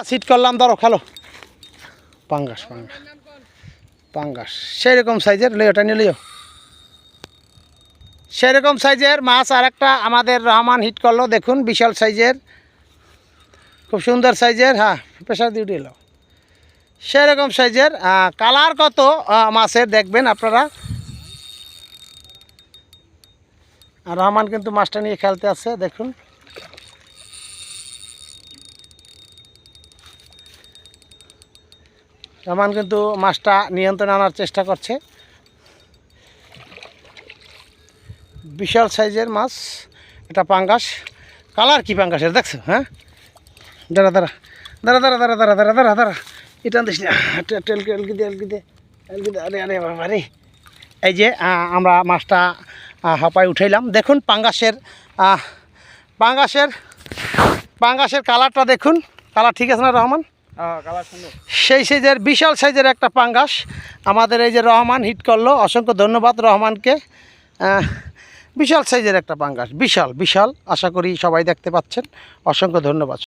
Seat করলাম, ধরো খেলো। পাঙ্গাস পাঙ্গাস পাঙ্গাস সেরকম সাইজের লিওটা নিয়ে লিও, সেরকম সাইজের মাছ। আর একটা আমাদের রহমান হিট করলো, দেখুন বিশাল সাইজের, খুব সুন্দর সাইজের। হ্যাঁ, প্রেশার দিয়ে উঠে এলো, সেরকম সাইজের। কালার কত মাছের দেখবেন আপনারা। আর রহমান কিন্তু মাছটা নিয়ে খেলতে আছে, দেখুন। রহমান কিন্তু মাছটা নিয়ন্ত্রণে আনার চেষ্টা করছে। বিশাল সাইজের মাছ, এটা পাঙ্গাস। কালার কি পাঙ্গাসের দেখছো? হ্যাঁ, দাঁড়া দাঁড়া দাঁড়া দাঁড়া দাঁড়া দাঁড়া দাঁড়া দাঁড়া দাঁড়া, এটা দিস না, টেলকি এলকি দে এলকি দে এলকি দে। আরে আরে বাবা রে, এই যে আমরা মাছটা হাঁপায় উঠাইলাম। দেখুন পাঙ্গাসের পাঙ্গাসের পাঙ্গাসের কালারটা দেখুন। কালার ঠিক আছে না রহমান? সেই সাইজের বিশাল সাইজের একটা পাঙ্গাস আমাদের এই যে রহমান হিট করলো। অসংখ্য ধন্যবাদ রহমানকে। বিশাল সাইজের একটা পাঙ্গাস, বিশাল বিশাল। আশা করি সবাই দেখতে পাচ্ছেন। অসংখ্য ধন্যবাদ।